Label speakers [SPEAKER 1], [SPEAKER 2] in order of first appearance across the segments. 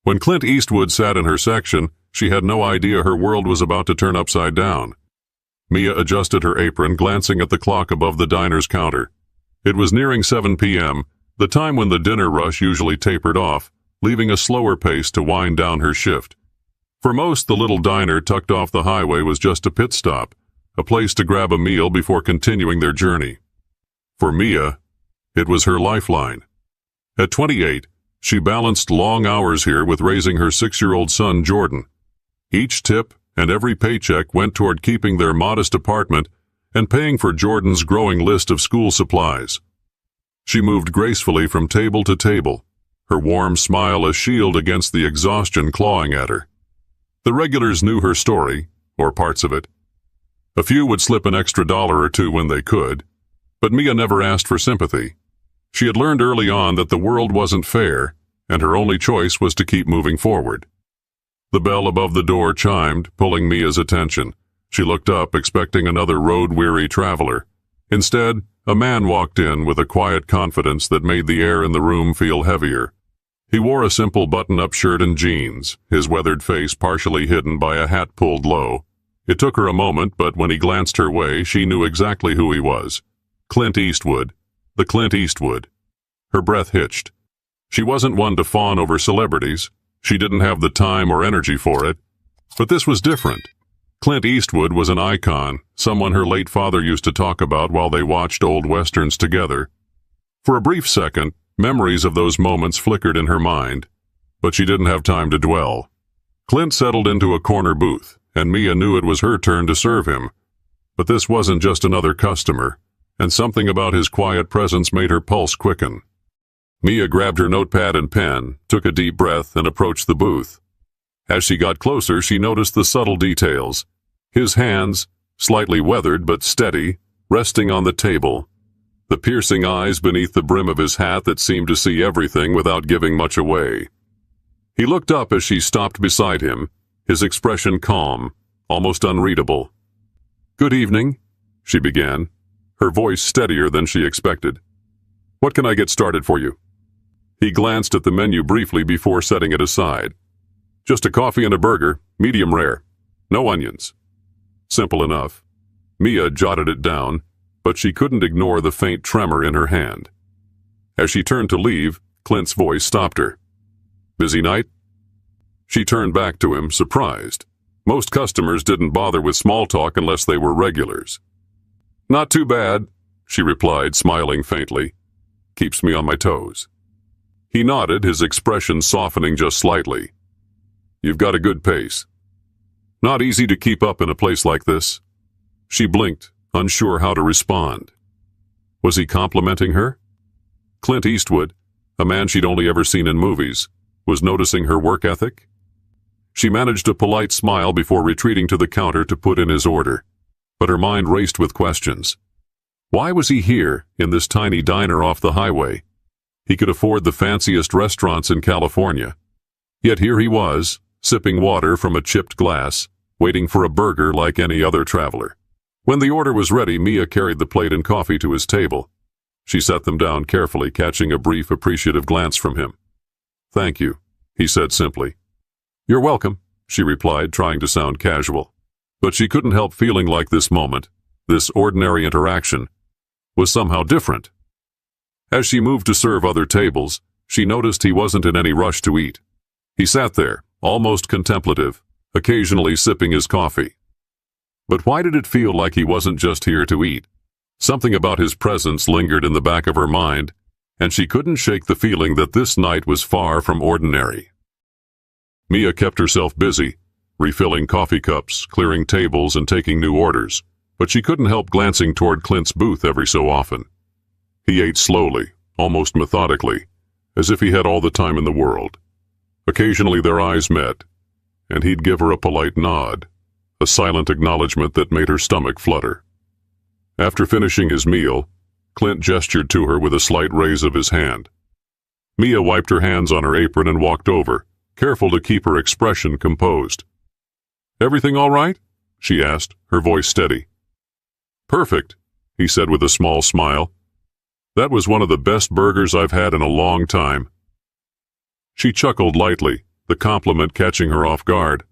[SPEAKER 1] When Clint Eastwood sat in her section, she had no idea her world was about to turn upside down. Mia adjusted her apron, glancing at the clock above the diner's counter. It was nearing 7 p.m., the time when the dinner rush usually tapered off, leaving a slower pace to wind down her shift. For most, the little diner tucked off the highway was just a pit stop, a place to grab a meal before continuing their journey. For Mia, it was her lifeline. At 28, she balanced long hours here with raising her 6-year-old son, Jordan. Each tip and every paycheck went toward keeping their modest apartment and paying for Jordan's growing list of school supplies. She moved gracefully from table to table, her warm smile a shield against the exhaustion clawing at her. The regulars knew her story, or parts of it. A few would slip an extra $1 or $2 when they could, but Mia never asked for sympathy. She had learned early on that the world wasn't fair, and her only choice was to keep moving forward. The bell above the door chimed, pulling Mia's attention. She looked up, expecting another road-weary traveler. Instead, a man walked in with a quiet confidence that made the air in the room feel heavier. He wore a simple button-up shirt and jeans, his weathered face partially hidden by a hat pulled low. It took her a moment, but when he glanced her way, she knew exactly who he was. Clint Eastwood. The Clint Eastwood. Her breath hitched. She wasn't one to fawn over celebrities. She didn't have the time or energy for it. But this was different. Clint Eastwood was an icon, someone her late father used to talk about while they watched old westerns together. For a brief second, memories of those moments flickered in her mind, but she didn't have time to dwell. Clint settled into a corner booth, and Mia knew it was her turn to serve him. But this wasn't just another customer, and something about his quiet presence made her pulse quicken. Mia grabbed her notepad and pen, took a deep breath, and approached the booth. As she got closer, she noticed the subtle details. His hands, slightly weathered but steady, resting on the table. The piercing eyes beneath the brim of his hat that seemed to see everything without giving much away. He looked up as she stopped beside him, his expression calm, almost unreadable. "Good evening," she began, her voice steadier than she expected. "What can I get started for you?" He glanced at the menu briefly before setting it aside. "Just a coffee and a burger, medium rare. No onions." Simple enough. Mia jotted it down, but she couldn't ignore the faint tremor in her hand. As she turned to leave, Clint's voice stopped her. "Busy night?" She turned back to him, surprised. Most customers didn't bother with small talk unless they were regulars. "Not too bad," she replied, smiling faintly. "Keeps me on my toes." He nodded, his expression softening just slightly. "You've got a good pace." "Not easy to keep up in a place like this." She blinked, unsure how to respond. Was he complimenting her? Clint Eastwood, a man she'd only ever seen in movies, was noticing her work ethic? She managed a polite smile before retreating to the counter to put in his order, but her mind raced with questions. Why was he here, in this tiny diner off the highway? He could afford the fanciest restaurants in California. Yet here he was, sipping water from a chipped glass, waiting for a burger like any other traveler. When the order was ready, Mia carried the plate and coffee to his table. She set them down carefully, catching a brief, appreciative glance from him. "Thank you," he said simply. "You're welcome," she replied, trying to sound casual. But she couldn't help feeling like this moment, this ordinary interaction, was somehow different. As she moved to serve other tables, she noticed he wasn't in any rush to eat. He sat there, almost contemplative, occasionally sipping his coffee. But why did it feel like he wasn't just here to eat? Something about his presence lingered in the back of her mind, and she couldn't shake the feeling that this night was far from ordinary. Mia kept herself busy, refilling coffee cups, clearing tables, and taking new orders, but she couldn't help glancing toward Clint's booth every so often. He ate slowly, almost methodically, as if he had all the time in the world. Occasionally their eyes met, and he'd give her a polite nod, a silent acknowledgement that made her stomach flutter. After finishing his meal, Clint gestured to her with a slight raise of his hand. Mia wiped her hands on her apron and walked over, careful to keep her expression composed. "Everything all right?" she asked, her voice steady. "Perfect," he said with a small smile. "That was one of the best burgers I've had in a long time." She chuckled lightly, the compliment catching her off guard.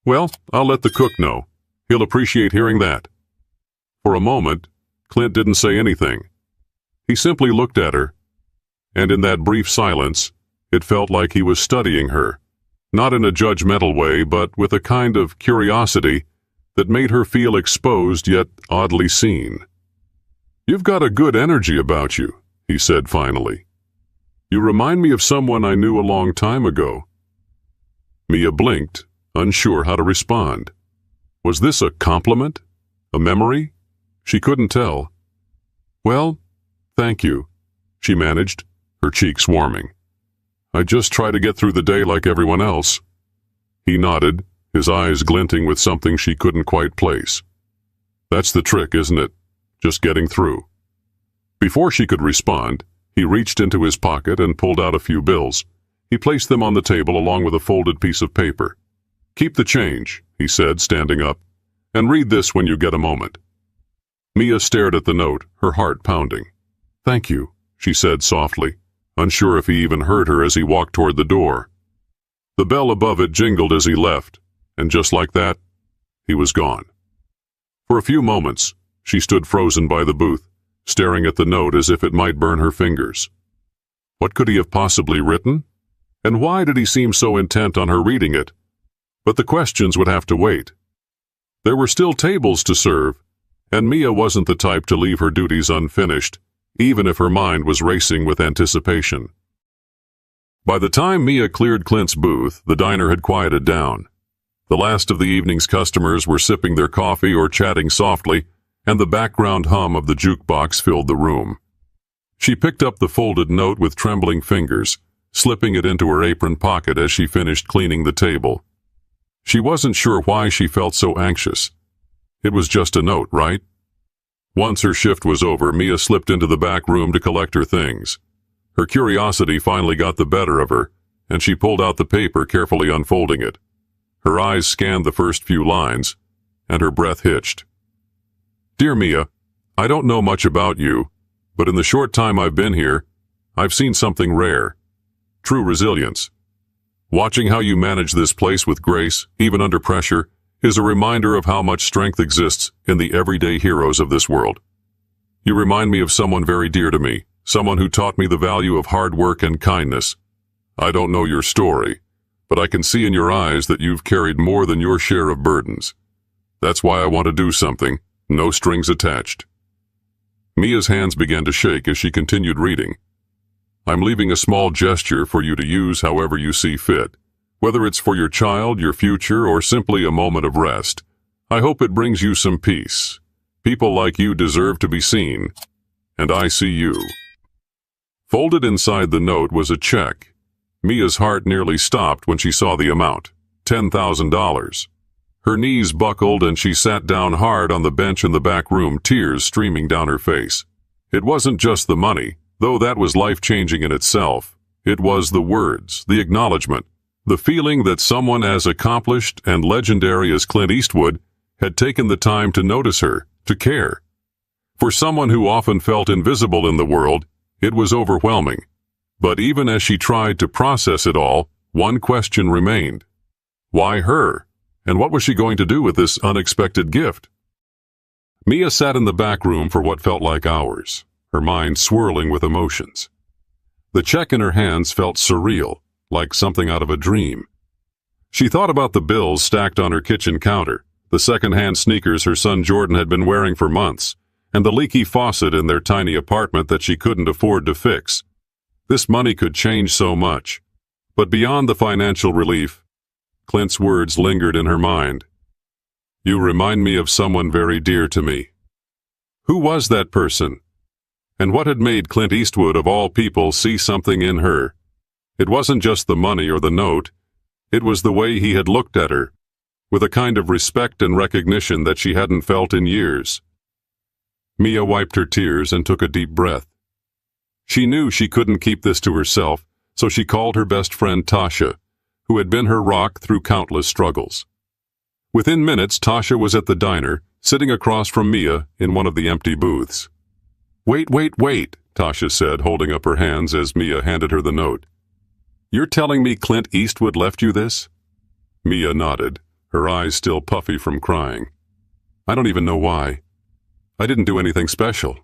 [SPEAKER 1] "Well, I'll let the cook know. He'll appreciate hearing that." For a moment, Clint didn't say anything. He simply looked at her, and in that brief silence, it felt like he was studying her, not in a judgmental way, but with a kind of curiosity that made her feel exposed yet oddly seen. "You've got a good energy about you," he said finally. "You remind me of someone I knew a long time ago." Mia blinked, unsure how to respond. Was this a compliment? A memory? She couldn't tell. "Well, thank you," she managed, her cheeks warming. "I just try to get through the day like everyone else." He nodded, his eyes glinting with something she couldn't quite place. "That's the trick, isn't it? Just getting through." Before she could respond, he reached into his pocket and pulled out a few bills. He placed them on the table along with a folded piece of paper. "Keep the change," he said, standing up, "and read this when you get a moment." Mia stared at the note, her heart pounding. "Thank you," she said softly, unsure if he even heard her as he walked toward the door. The bell above it jingled as he left, and just like that, he was gone. For a few moments, she stood frozen by the booth, staring at the note as if it might burn her fingers. What could he have possibly written? And why did he seem so intent on her reading it? But the questions would have to wait. There were still tables to serve, and Mia wasn't the type to leave her duties unfinished, even if her mind was racing with anticipation. By the time Mia cleared Clint's booth, the diner had quieted down. The last of the evening's customers were sipping their coffee or chatting softly, and the background hum of the jukebox filled the room. She picked up the folded note with trembling fingers, slipping it into her apron pocket as she finished cleaning the table. She wasn't sure why she felt so anxious. It was just a note, right? Once her shift was over, Mia slipped into the back room to collect her things. Her curiosity finally got the better of her, and she pulled out the paper, carefully unfolding it. Her eyes scanned the first few lines, and her breath hitched. "Dear Mia, I don't know much about you, but in the short time I've been here, I've seen something rare. True resilience. Watching how you manage this place with grace, even under pressure, is a reminder of how much strength exists in the everyday heroes of this world. You remind me of someone very dear to me, someone who taught me the value of hard work and kindness. I don't know your story, but I can see in your eyes that you've carried more than your share of burdens. That's why I want to do something, no strings attached." Mia's hands began to shake as she continued reading. "I'm leaving a small gesture for you to use however you see fit. Whether it's for your child, your future, or simply a moment of rest, I hope it brings you some peace. People like you deserve to be seen, and I see you." Folded inside the note was a check. Mia's heart nearly stopped when she saw the amount, $10,000. Her knees buckled and she sat down hard on the bench in the back room, tears streaming down her face. It wasn't just the money, though that was life-changing in itself. It was the words, the acknowledgement, the feeling that someone as accomplished and legendary as Clint Eastwood had taken the time to notice her, to care. For someone who often felt invisible in the world, it was overwhelming. But even as she tried to process it all, one question remained. Why her? And what was she going to do with this unexpected gift? Mia sat in the back room for what felt like hours, her mind swirling with emotions. The check in her hands felt surreal, like something out of a dream. She thought about the bills stacked on her kitchen counter, the second-hand sneakers her son Jordan had been wearing for months, and the leaky faucet in their tiny apartment that she couldn't afford to fix. This money could change so much. But beyond the financial relief, Clint's words lingered in her mind. "You remind me of someone very dear to me." Who was that person? And what had made Clint Eastwood, of all people, see something in her? It wasn't just the money or the note. It was the way he had looked at her, with a kind of respect and recognition that she hadn't felt in years. Mia wiped her tears and took a deep breath. She knew she couldn't keep this to herself, so she called her best friend Tasha, who had been her rock through countless struggles. Within minutes, Tasha was at the diner, sitting across from Mia in one of the empty booths. Wait, Tasha said, holding up her hands as Mia handed her the note. You're telling me Clint Eastwood left you this? Mia nodded, her eyes still puffy from crying. I don't even know why. I didn't do anything special.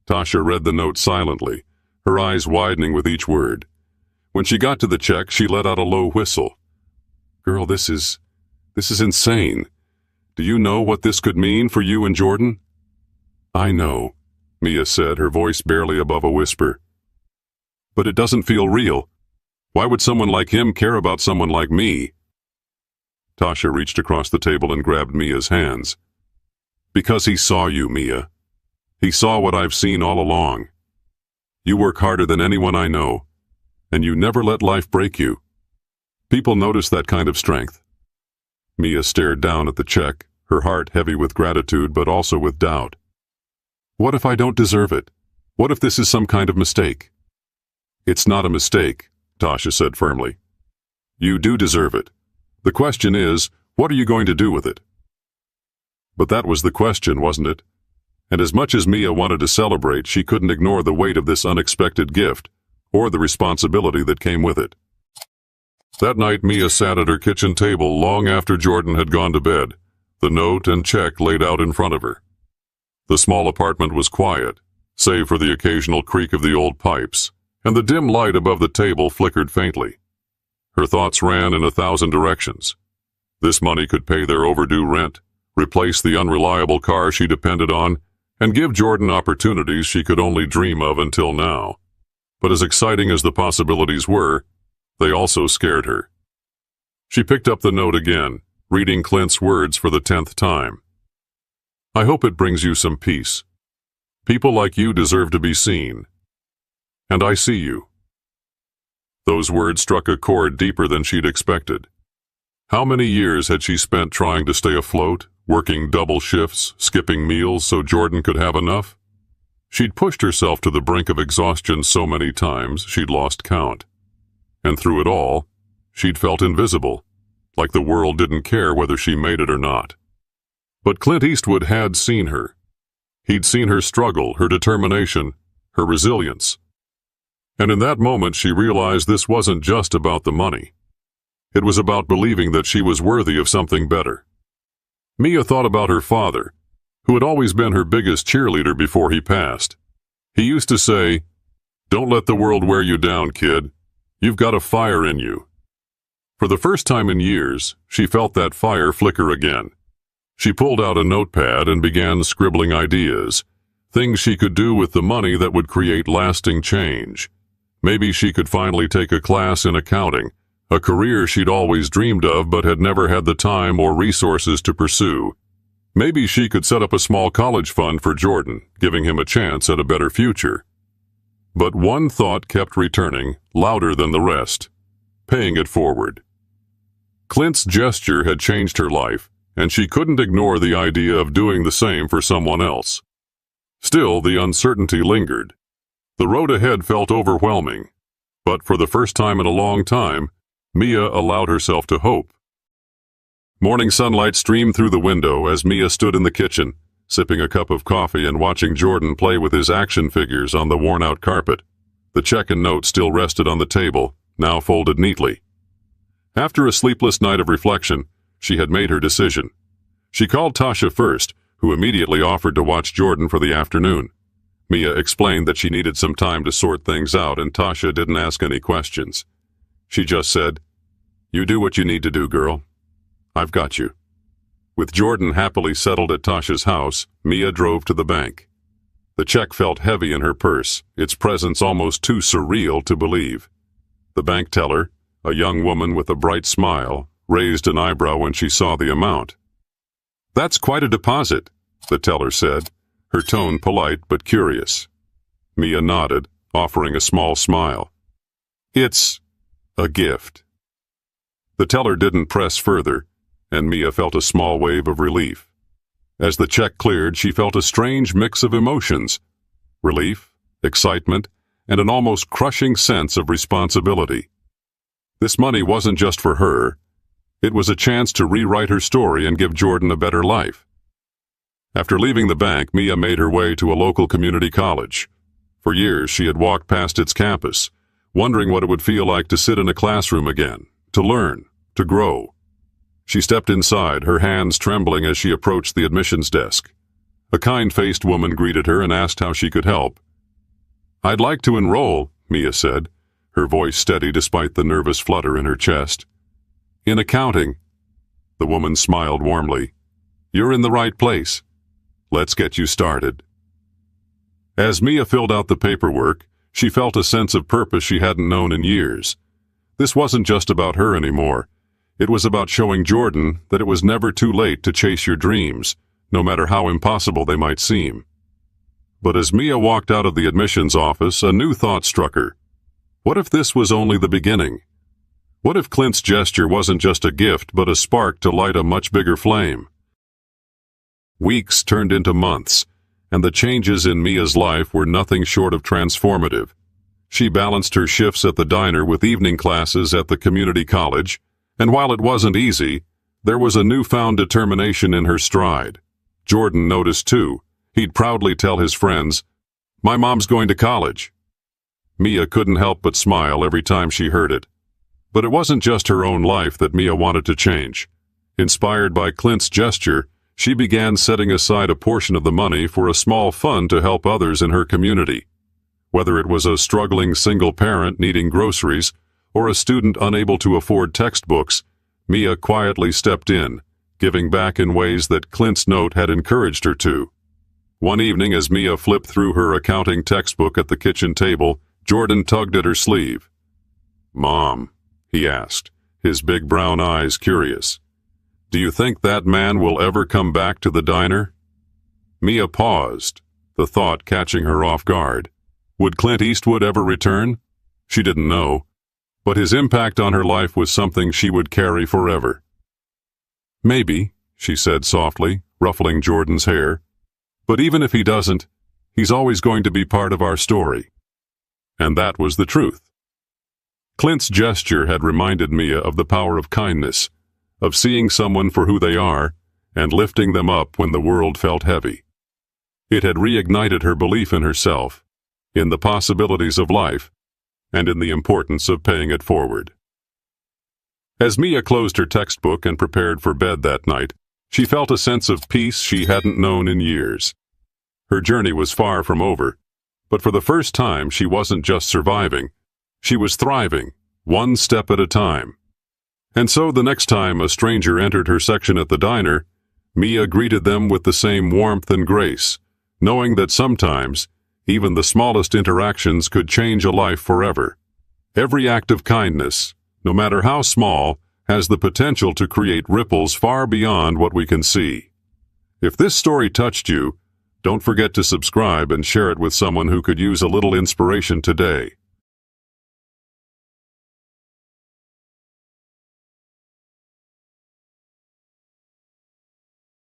[SPEAKER 1] Tasha read the note silently, her eyes widening with each word. When she got to the check, she let out a low whistle. Girl, this is insane. Do you know what this could mean for you and Jordan? I know, Mia said, her voice barely above a whisper. But it doesn't feel real. Why would someone like him care about someone like me? Tasha reached across the table and grabbed Mia's hands. Because he saw you, Mia. He saw what I've seen all along. You work harder than anyone I know, and you never let life break you. People notice that kind of strength. Mia stared down at the check, her heart heavy with gratitude but also with doubt. What if I don't deserve it? What if this is some kind of mistake? It's not a mistake, Tasha said firmly. You do deserve it. The question is, what are you going to do with it? But that was the question, wasn't it? And as much as Mia wanted to celebrate, she couldn't ignore the weight of this unexpected gift, or the responsibility that came with it. That night, Mia sat at her kitchen table long after Jordan had gone to bed, the note and check laid out in front of her. The small apartment was quiet, save for the occasional creak of the old pipes, and the dim light above the table flickered faintly. Her thoughts ran in 1,000 directions. This money could pay their overdue rent, replace the unreliable car she depended on, and give Jordan opportunities she could only dream of until now. But as exciting as the possibilities were, they also scared her. She picked up the note again, reading Clint's words for the 10th time. I hope it brings you some peace. People like you deserve to be seen. And I see you. Those words struck a chord deeper than she'd expected. How many years had she spent trying to stay afloat, working double shifts, skipping meals so Jordan could have enough? She'd pushed herself to the brink of exhaustion so many times she'd lost count. And through it all, she'd felt invisible, like the world didn't care whether she made it or not. But Clint Eastwood had seen her. He'd seen her struggle, her determination, her resilience. And in that moment she realized this wasn't just about the money. It was about believing that she was worthy of something better. Mia thought about her father, who had always been her biggest cheerleader before he passed. He used to say, "Don't let the world wear you down, kid. You've got a fire in you." For the first time in years, she felt that fire flicker again. She pulled out a notepad and began scribbling ideas, things she could do with the money that would create lasting change. Maybe she could finally take a class in accounting, a career she'd always dreamed of but had never had the time or resources to pursue. Maybe she could set up a small college fund for Jordan, giving him a chance at a better future. But one thought kept returning, louder than the rest, paying it forward. Clint's gesture had changed her life, and she couldn't ignore the idea of doing the same for someone else. Still, the uncertainty lingered. The road ahead felt overwhelming, but for the first time in a long time, Mia allowed herself to hope. Morning sunlight streamed through the window as Mia stood in the kitchen, sipping a cup of coffee and watching Jordan play with his action figures on the worn-out carpet. The check and note still rested on the table, now folded neatly. After a sleepless night of reflection, she had made her decision. She called Tasha first, who immediately offered to watch Jordan for the afternoon. Mia explained that she needed some time to sort things out, and Tasha didn't ask any questions. She just said, "You do what you need to do, girl. I've got you." With Jordan happily settled at Tasha's house, Mia drove to the bank. The check felt heavy in her purse, its presence almost too surreal to believe. The bank teller, a young woman with a bright smile, raised an eyebrow when she saw the amount. "That's quite a deposit," the teller said, her tone polite but curious. Mia nodded, offering a small smile. "It's a gift." The teller didn't press further, and Mia felt a small wave of relief. As the check cleared, she felt a strange mix of emotions: relief, excitement, and an almost crushing sense of responsibility. This money wasn't just for her. It was a chance to rewrite her story and give Jordan a better life. After leaving the bank, Mia made her way to a local community college. For years, she had walked past its campus, wondering what it would feel like to sit in a classroom again, to learn, to grow. She stepped inside, her hands trembling as she approached the admissions desk. A kind-faced woman greeted her and asked how she could help. "I'd like to enroll," Mia said, her voice steady despite the nervous flutter in her chest. "In accounting." The woman smiled warmly. "You're in the right place. Let's get you started." As Mia filled out the paperwork, she felt a sense of purpose she hadn't known in years. This wasn't just about her anymore. It was about showing Jordan that it was never too late to chase your dreams, no matter how impossible they might seem. But as Mia walked out of the admissions office, a new thought struck her. What if this was only the beginning? What if Clint's gesture wasn't just a gift, but a spark to light a much bigger flame? Weeks turned into months, and the changes in Mia's life were nothing short of transformative. She balanced her shifts at the diner with evening classes at the community college, and while it wasn't easy, there was a newfound determination in her stride. Jordan noticed too. He'd proudly tell his friends, "My mom's going to college." Mia couldn't help but smile every time she heard it. But it wasn't just her own life that Mia wanted to change. Inspired by Clint's gesture, she began setting aside a portion of the money for a small fund to help others in her community. Whether it was a struggling single parent needing groceries or a student unable to afford textbooks, Mia quietly stepped in, giving back in ways that Clint's note had encouraged her to. One evening, as Mia flipped through her accounting textbook at the kitchen table, Jordan tugged at her sleeve. "Mom," he asked, his big brown eyes curious, "do you think that man will ever come back to the diner?" Mia paused, the thought catching her off guard. Would Clint Eastwood ever return? She didn't know, but his impact on her life was something she would carry forever. "Maybe," she said softly, ruffling Jordan's hair. "But even if he doesn't, he's always going to be part of our story." And that was the truth. Clint's gesture had reminded Mia of the power of kindness, of seeing someone for who they are and lifting them up when the world felt heavy. It had reignited her belief in herself, in the possibilities of life, and in the importance of paying it forward. As Mia closed her textbook and prepared for bed that night, she felt a sense of peace she hadn't known in years. Her journey was far from over, but for the first time she wasn't just surviving, she was thriving, one step at a time. And so the next time a stranger entered her section at the diner, Mia greeted them with the same warmth and grace, knowing that sometimes even the smallest interactions could change a life forever. Every act of kindness, no matter how small, has the potential to create ripples far beyond what we can see. If this story touched you, don't forget to subscribe and share it with someone who could use a little inspiration today.